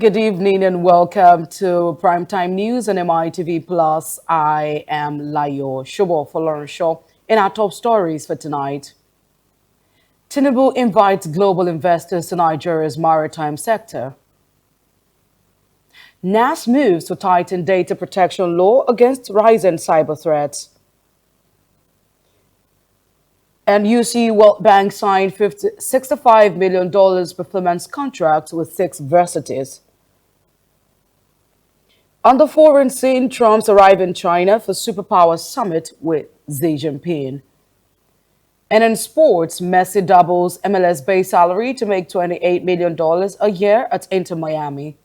Good evening and welcome to Primetime News on MITV Plus. I am Layo Shobo Folorunsho. In our top stories for tonight, Tinubu invites global investors to Nigeria's maritime sector. NAS moves to tighten data protection law against rising cyber threats. And UC World Bank signed $65 million performance contracts with 6 universities. On the foreign scene, Trump's arrive in China for superpower summit with Xi Jinping. And in sports, Messi doubles MLS base salary to make $28 million a year at Inter Miami.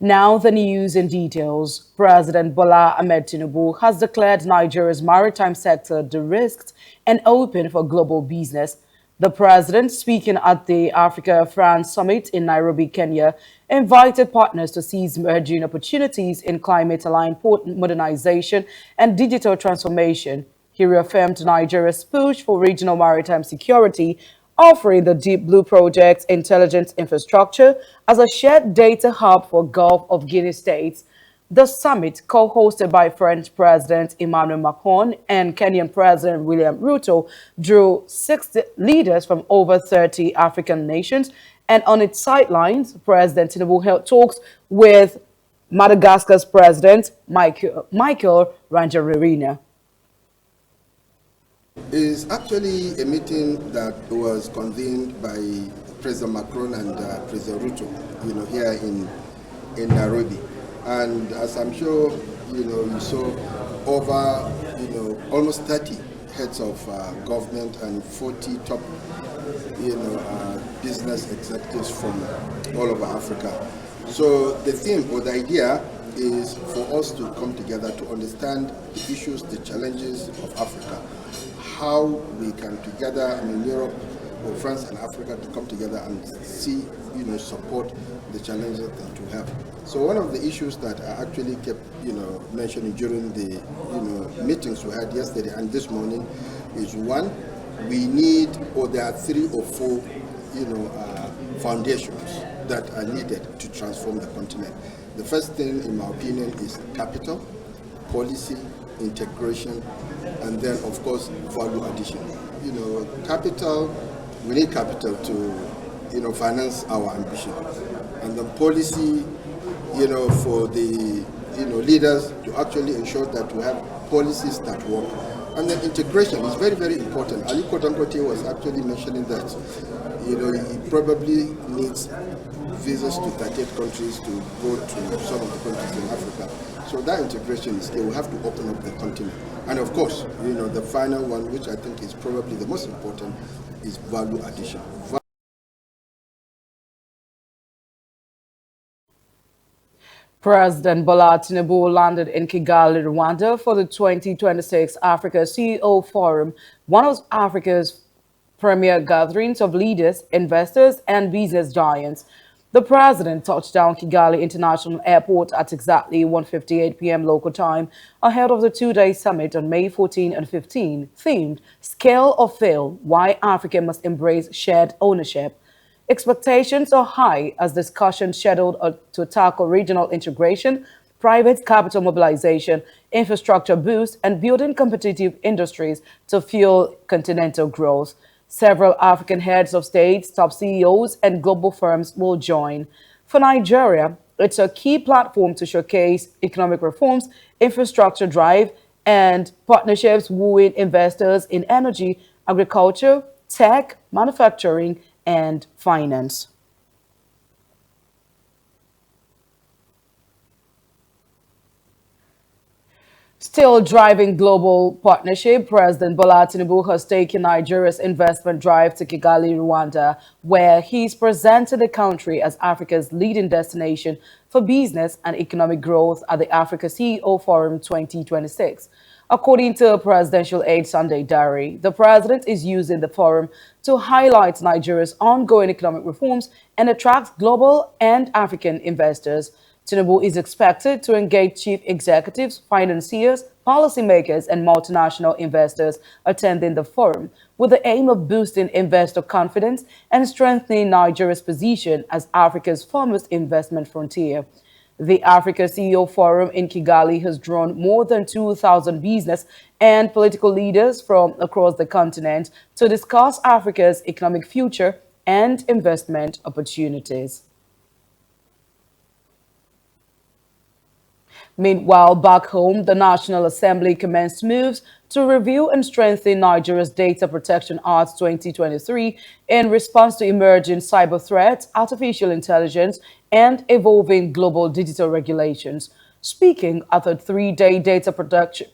Now the news in details. President Bola Ahmed Tinubu has declared Nigeria's maritime sector de-risked and open for global business. The president, speaking at the Africa-France Summit in Nairobi, Kenya, invited partners to seize emerging opportunities in climate-aligned port modernization and digital transformation. He reaffirmed Nigeria's push for regional maritime security, offering the Deep Blue Project's intelligence infrastructure as a shared data hub for Gulf of Guinea states. The summit, co-hosted by French President Emmanuel Macron and Kenyan President William Ruto, drew 60 leaders from over 30 African nations. And on its sidelines, President Tinubu held talks with Madagascar's President Michael Rangiririna. Is actually a meeting that was convened by President Macron and President Ruto, here in Nairobi. And as I'm sure, you saw over, almost 30 heads of government and 40 top, business executives from all over Africa. So the theme or the idea is for us to come together to understand the issues, the challenges of Africa, how we can together, Europe or France and Africa to come together and see, support the challenges that we have. So one of the issues that I actually kept, mentioning during the, meetings we had yesterday and this morning is one, we need, or there are 3 or 4, foundations that are needed to transform the continent. The first thing, in my opinion, is capital, policy, integration, and then, of course, value addition. Capital, we need capital to, finance our ambition. And then policy, for the, leaders to actually ensure that we have policies that work. And then integration is very, very important. Aliko Dangote was actually mentioning that, he probably needs visas to 38 countries to go to some of the countries in Africa. So that integration is here. We have to open up the continent. And of course, the final one, which I think is probably the most important, is value addition. President Bola Tinubu landed in Kigali, Rwanda for the 2026 Africa CEO Forum, one of Africa's premier gatherings of leaders, investors, and business giants. The president touched down Kigali International Airport at exactly 1:58 p.m. local time ahead of the 2-day summit on May 14 and 15, themed Scale or Fail, Why Africa Must Embrace Shared Ownership. Expectations are high as discussions scheduled to tackle regional integration, private capital mobilization, infrastructure boost, and building competitive industries to fuel continental growth. Several African heads of states, top CEOs, and global firms will join. For Nigeria, it's a key platform to showcase economic reforms, infrastructure drive, and partnerships wooing investors in energy, agriculture, tech, manufacturing, and finance. Still driving global partnership, President Bola Tinubu has taken Nigeria's investment drive to Kigali, Rwanda, where he's presented the country as Africa's leading destination for business and economic growth at the Africa CEO Forum 2026. According to a presidential aide Sunday Diary, the president is using the forum to highlight Nigeria's ongoing economic reforms and attract global and African investors. Tinubu is expected to engage chief executives, financiers, policymakers, and multinational investors attending the forum with the aim of boosting investor confidence and strengthening Nigeria's position as Africa's foremost investment frontier. The Africa CEO Forum in Kigali has drawn more than 2,000 business and political leaders from across the continent to discuss Africa's economic future and investment opportunities. Meanwhile, back home, the National Assembly commenced moves to review and strengthen Nigeria's Data Protection Act 2023 in response to emerging cyber threats, artificial intelligence, and evolving global digital regulations. Speaking at a three-day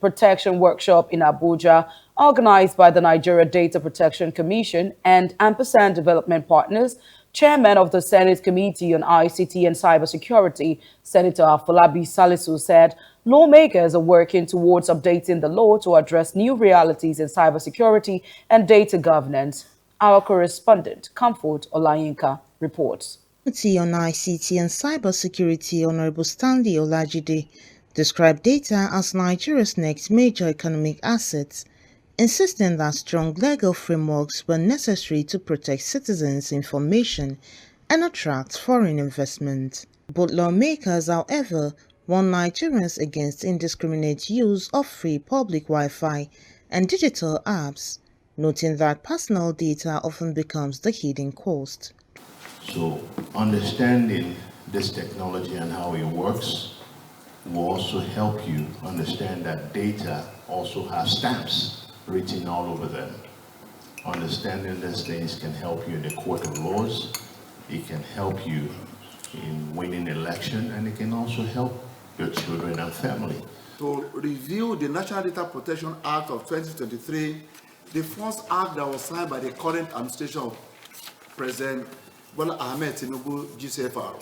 protection workshop in Abuja, organized by the Nigeria Data Protection Commission and Ampersand Development Partners, Chairman of the Senate Committee on ICT and Cybersecurity, Senator Afolabi Salisu, said lawmakers are working towards updating the law to address new realities in cybersecurity and data governance. Our correspondent, Comfort Olayinka, reports. Committee on ICT and Cybersecurity, Honorable Stanley Olajide, described data as Nigeria's next major economic asset, insisting that strong legal frameworks were necessary to protect citizens' information and attract foreign investment. Both lawmakers, however, warned Nigerians against indiscriminate use of free public Wi-Fi and digital apps, noting that personal data often becomes the hidden cost. So understanding this technology and how it works will also help you understand that data also has stamps written all over them. Understanding these things can help you in the court of laws, it can help you in winning election, and it can also help your children and family. To review the National Data Protection Act of 2023, the first act that was signed by the current administration of President Bola Ahmed Tinubu GCFR,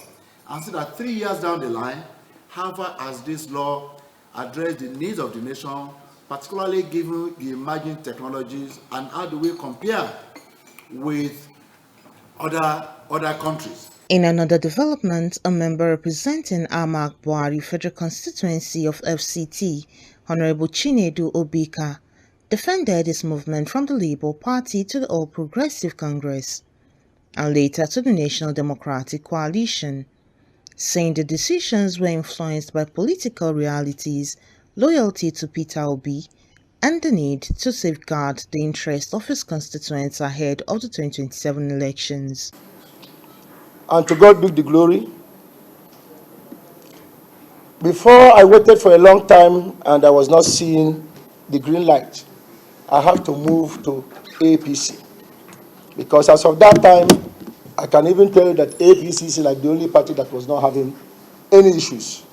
and see that 3 years down the line, how far has this law addressed the needs of the nation, particularly given the emerging technologies, and how do we compare with other countries? In another development, a member representing Amak Buhari Federal Constituency of FCT, Honorable Chinedu Obika, defended his movement from the Labour Party to the All Progressive Congress, and later to the National Democratic Coalition, saying the decisions were influenced by political realities, loyalty to Peter Obi, and the need to safeguard the interests of his constituents ahead of the 2027 elections. And to God be the glory. Before, I waited for a long time and I was not seeing the green light. I have to move to APC. Because as of that time, I can even tell you that APC is like the only party that was not having any issues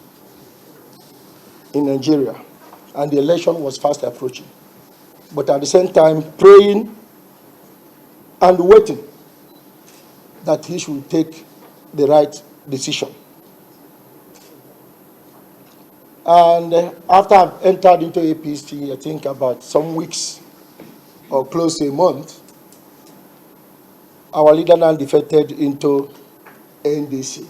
in Nigeria. And the election was fast approaching. But at the same time, praying and waiting that he should take the right decision. And after I've entered into APC, I think about some weeks or close to a month, our leader now defected into NDC.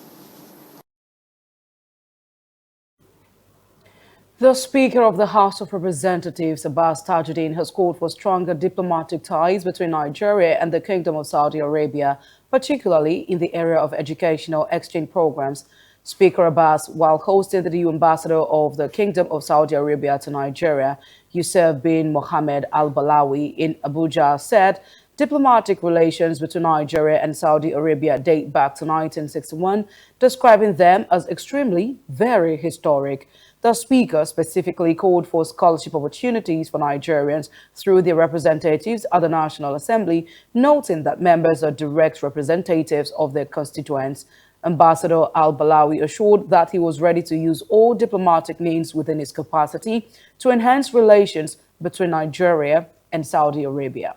The Speaker of the House of Representatives, Abbas Tajuddin, has called for stronger diplomatic ties between Nigeria and the Kingdom of Saudi Arabia, particularly in the area of educational exchange programs. Speaker Abbas, while hosting the new ambassador of the Kingdom of Saudi Arabia to Nigeria, Yusuf bin Mohammed Al-Balawi, in Abuja, said diplomatic relations between Nigeria and Saudi Arabia date back to 1961, describing them as extremely, very historic. The speaker specifically called for scholarship opportunities for Nigerians through their representatives at the National Assembly, noting that members are direct representatives of their constituents. Ambassador Al-Balawi assured that he was ready to use all diplomatic means within his capacity to enhance relations between Nigeria and Saudi Arabia.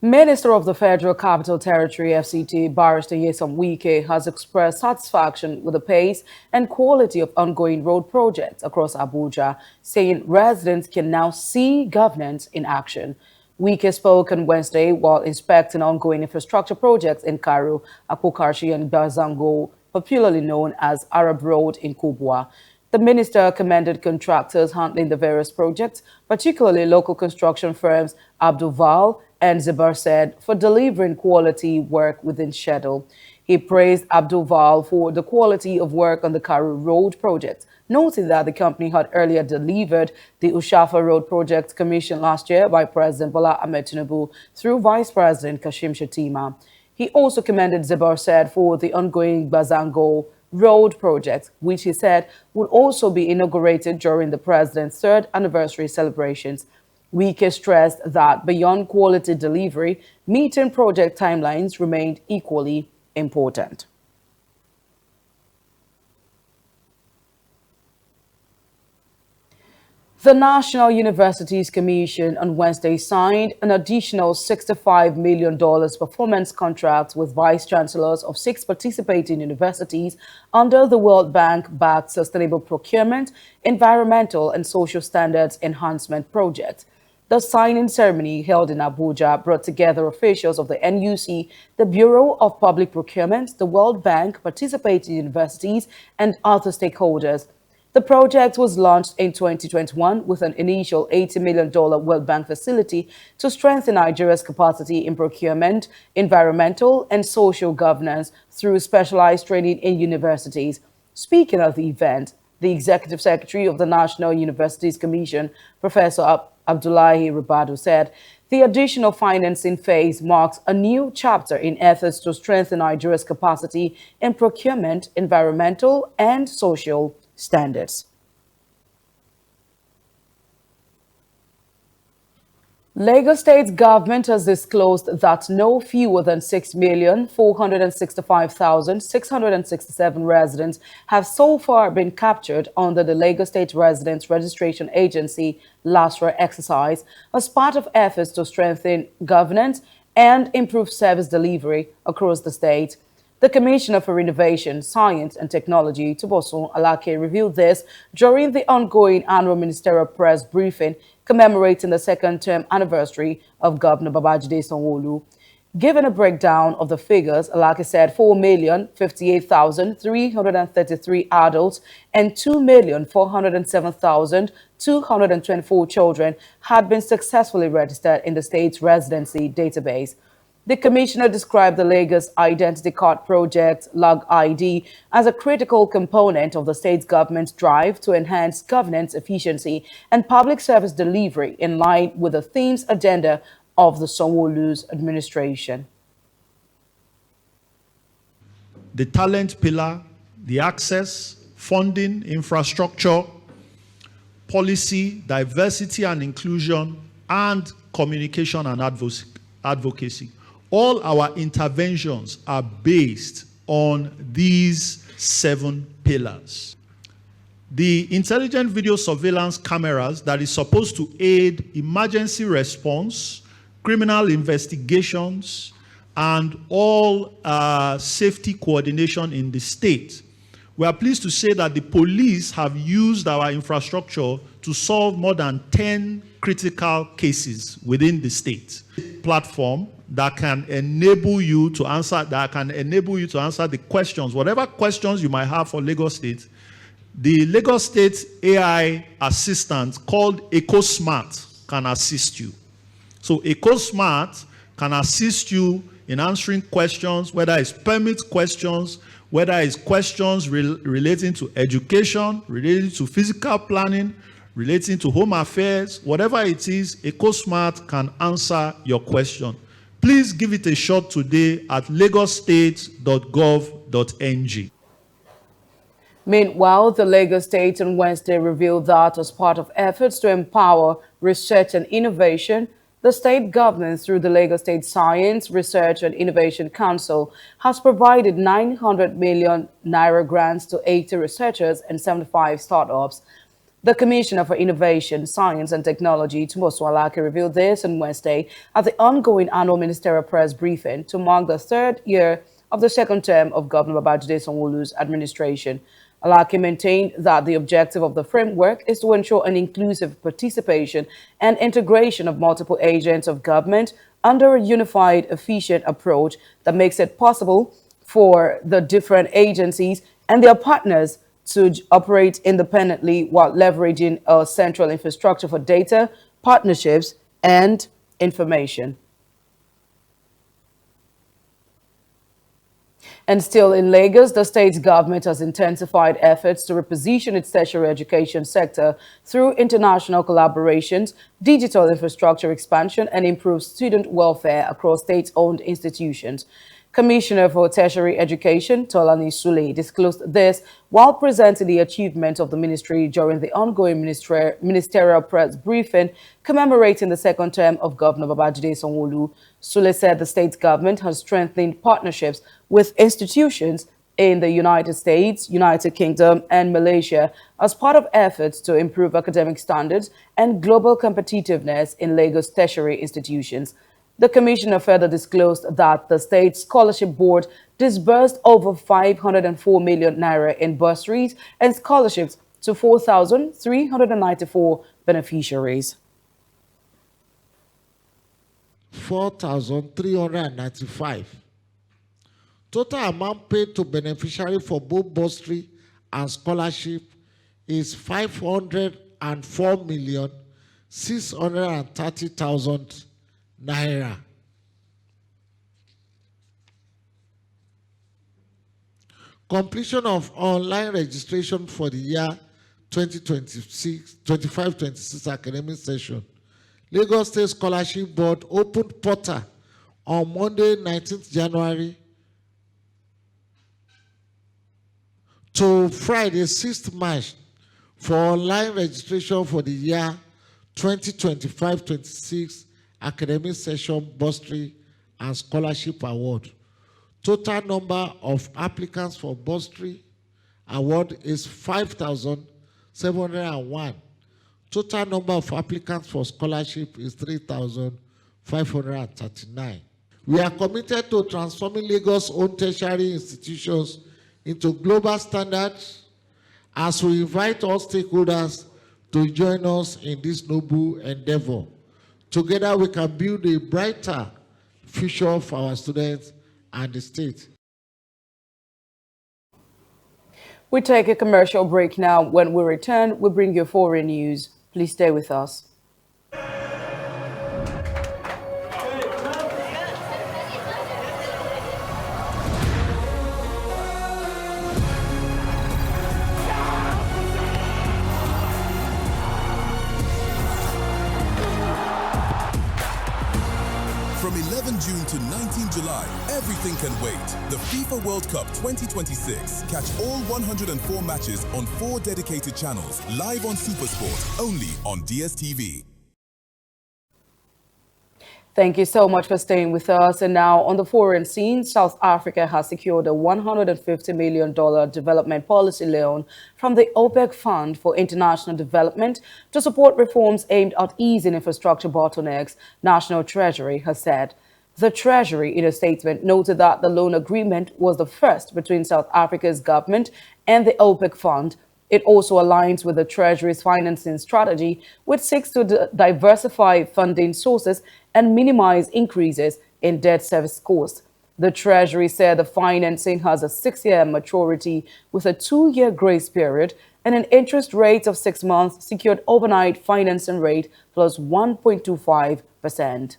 Minister of the Federal Capital Territory, FCT, Barrister Nyesom Wike, has expressed satisfaction with the pace and quality of ongoing road projects across Abuja, saying residents can now see governance in action. Wike spoke on Wednesday while inspecting ongoing infrastructure projects in Karu, Akokarshi, and Bazango, popularly known as Arab Road in Kubwa. The minister commended contractors handling the various projects, particularly local construction firms Abdul Val and Zibar said, for delivering quality work within schedule. He praised Abdul Val for the quality of work on the Karu Road project, noting that the company had earlier delivered the Ushafa Road project commissioned last year by President Bola Ahmed Tinubu through Vice President Kashim Shettima. He also commended Zibar said for the ongoing Bazango Road project, which he said would also be inaugurated during the president's third anniversary celebrations. Wike stressed that beyond quality delivery, meeting project timelines remained equally important. The National Universities Commission on Wednesday signed an additional $65 million performance contract with vice chancellors of 6 participating universities under the World Bank-backed Sustainable Procurement, Environmental and Social Standards Enhancement Project. The signing ceremony held in Abuja brought together officials of the NUC, the Bureau of Public Procurement, the World Bank, participating universities, and other stakeholders. The project was launched in 2021 with an initial $80 million World Bank facility to strengthen Nigeria's capacity in procurement, environmental, and social governance through specialized training in universities. Speaking at the event, the Executive Secretary of the National Universities Commission, Professor Abdullahi Ribadu, said, the additional financing phase marks a new chapter in efforts to strengthen Nigeria's capacity in procurement, environmental, and social standards. Lagos State government has disclosed that no fewer than 6,465,667 residents have so far been captured under the Lagos State Residents Registration Agency LASRA exercise as part of efforts to strengthen governance and improve service delivery across the state. The Commissioner for Innovation, Science and Technology, Tubosun Alake, revealed this during the ongoing annual ministerial press briefing commemorating the second-term anniversary of Governor Babajide Sanwo-Olu. Given a breakdown of the figures, Alake said 4,058,333 adults and 2,407,224 children had been successfully registered in the state's residency database. The commissioner described the Lagos Identity Card Project, LUG ID, as a critical component of the state's government's drive to enhance governance efficiency and public service delivery in line with the theme's agenda of the Sanwo-Olu's administration. The talent pillar, the access, funding, infrastructure, policy, diversity and inclusion, and communication and advocacy. All our interventions are based on these 7 pillars. The intelligent video surveillance cameras that is supposed to aid emergency response, criminal investigations, and all safety coordination in the state. We are pleased to say that the police have used our infrastructure to solve more than 10 critical cases within the state. Platform that can enable you to answer the questions, whatever questions you might have for Lagos State. The Lagos State AI assistant called EcoSmart can assist you. So EcoSmart can assist you in answering questions, whether it's permit questions, whether it's questions relating to education, relating to physical planning, relating to home affairs, whatever it is, EcoSmart can answer your question. Please give it a shot today at lagosstate.gov.ng. Meanwhile, the Lagos State on Wednesday revealed that as part of efforts to empower research and innovation, the state government, through the Lagos State Science, Research and Innovation Council, has provided 900 million naira grants to 80 researchers and 75 startups. The Commissioner for Innovation, Science and Technology, Tubosun Alake, revealed this on Wednesday at the ongoing annual ministerial press briefing to mark the 3rd year of the second term of Governor Babajide Sanwo-Olu's administration. Alake maintained that the objective of the framework is to ensure an inclusive participation and integration of multiple agents of government under a unified, efficient approach that makes it possible for the different agencies and their partners to operate independently while leveraging a central infrastructure for data, partnerships, and information. And still in Lagos, the state government has intensified efforts to reposition its tertiary education sector through international collaborations, digital infrastructure expansion, and improved student welfare across state-owned institutions. Commissioner for Tertiary Education, Tolani Sule, disclosed this while presenting the achievements of the ministry during the ongoing ministerial press briefing commemorating the second term of Governor Babajide Sanwo-Olu. Sule said the state government has strengthened partnerships with institutions in the United States, United Kingdom, and Malaysia as part of efforts to improve academic standards and global competitiveness in Lagos tertiary institutions. The commissioner further disclosed that the state scholarship board disbursed over 504 million naira in bursaries and scholarships to 4,394 beneficiaries. 4,395. Total amount paid to beneficiary for both bursary and scholarship is 504,630,000 naira. Completion of online registration for the year 2026-25-26 academic session. Lagos State Scholarship Board opened portal on Monday, 19th January to Friday, 6th March for online registration for the year 2025-26 academic session bursary and scholarship award. Total number of applicants for bursary award is 5,701. Total number of applicants for scholarship is 3,539. We are committed to transforming Lagos' own tertiary institutions into global standards as we invite all stakeholders to join us in this noble endeavor. Together we can build a brighter future for our students and the state. We take a commercial break now. When we return, we bring you foreign news. Please stay with us. From 11 June to 19 July, everything can wait. The FIFA World Cup 2026. Catch all 104 matches on 4 dedicated channels, live on SuperSport, only on DSTV. Thank you so much for staying with us. And now on the foreign scene, South Africa has secured a $150 million development policy loan from the OPEC Fund for International Development to support reforms aimed at easing infrastructure bottlenecks, National Treasury has said. The Treasury, in a statement, noted that the loan agreement was the first between South Africa's government and the OPEC Fund. It also aligns with the Treasury's financing strategy, which seeks to diversify funding sources and minimize increases in debt service costs. The Treasury said the financing has a 6-year maturity with a 2-year grace period and an interest rate of 6 months secured overnight financing rate plus 1.25%.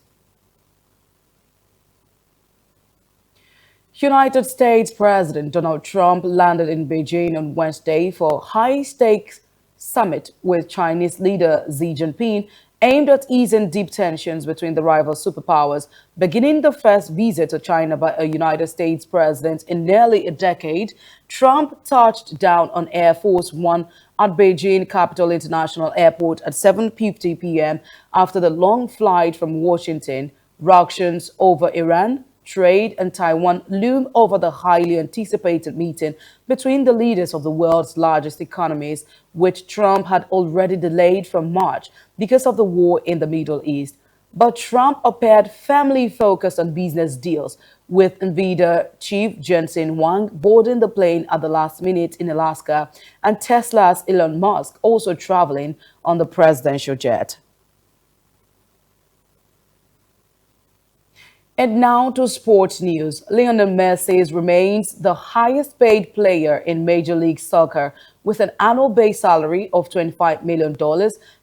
United States President Donald Trump landed in Beijing on Wednesday for a high-stakes summit with Chinese leader Xi Jinping aimed at easing deep tensions between the rival superpowers, beginning the first visit to China by a United States president in nearly a decade. Trump touched down on Air Force One at Beijing Capital International Airport at 7:50 p.m. after the long flight from Washington. Ructions over Iran, trade, and Taiwan loom over the highly anticipated meeting between the leaders of the world's largest economies, which Trump had already delayed from March because of the war in the Middle East. But Trump appeared firmly focused on business deals, with NVIDIA chief Jensen Huang boarding the plane at the last minute in Alaska, and Tesla's Elon Musk also traveling on the presidential jet. And now to sports news. Lionel Messi remains the highest paid player in Major League Soccer with an annual base salary of $25 million,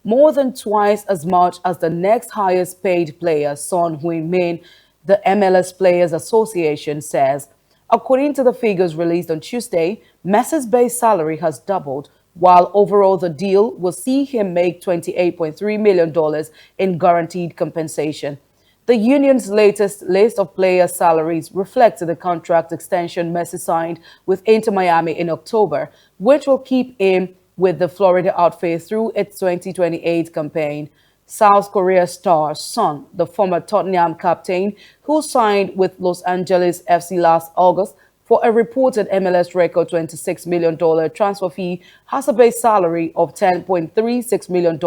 more than twice as much as the next highest paid player, Son Heung-min, the MLS Players Association says. According to the figures released on Tuesday, Messi's base salary has doubled, while overall the deal will see him make $28.3 million in guaranteed compensation. The union's latest list of player salaries reflects the contract extension Messi signed with Inter Miami in October, which will keep him with the Florida outfit through its 2028 campaign. South Korea star Son, the former Tottenham captain, who signed with Los Angeles FC last August for a reported MLS record $26 million transfer fee, has a base salary of $10.36 million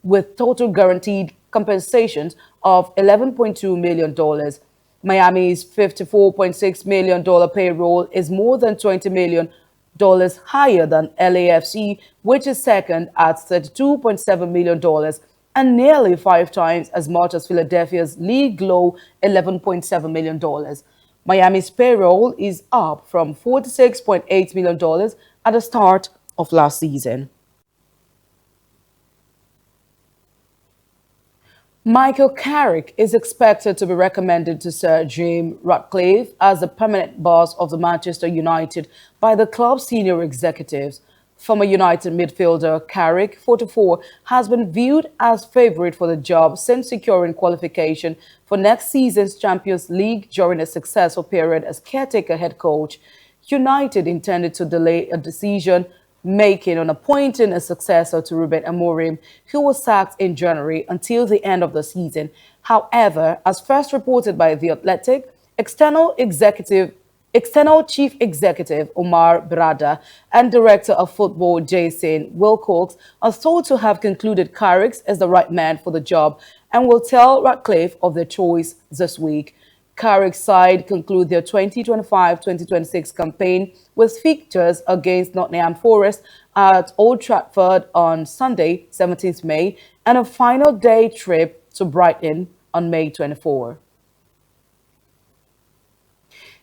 with total guaranteed compensations of $11.2 million. Miami's $54.6 million payroll is more than $20 million higher than LAFC, which is second at $32.7 million and nearly five times as much as Philadelphia's league low $11.7 million. Miami's payroll is up from $46.8 million at the start of last season. Michael Carrick is expected to be recommended to Sir Jim Ratcliffe as the permanent boss of the Manchester United by the club's senior executives. Former United midfielder Carrick, 44, has been viewed as favourite for the job since securing qualification for next season's Champions League during a successful period as caretaker head coach. United intended to delay a decision making on appointing a successor to Ruben Amorim, who was sacked in January, until the end of the season. However, as first reported by The Athletic, external chief executive Omar Brada and director of football Jason Wilcox are thought to have concluded Carrick is the right man for the job and will tell Ratcliffe of their choice this week. Carrick's side conclude their 2025-2026 campaign with fixtures against Nottingham Forest at Old Trafford on Sunday, 17th May, and a final day trip to Brighton on May 24.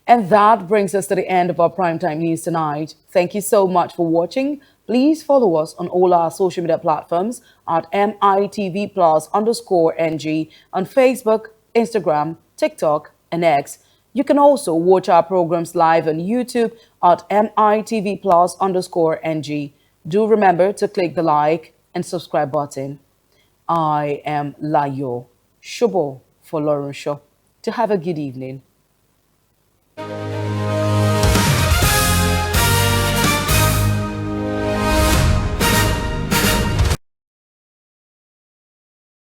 And that brings us to the end of our primetime news tonight. Thank you so much for watching. Please follow us on all our social media platforms at MITV Plus _NG on Facebook, Instagram, TikTok, and X. You can also watch our programs live on YouTube at MITV Plus _NG. Do remember to click the like and subscribe button. I am Layo Shobo for Lauren Shaw. To have a good evening.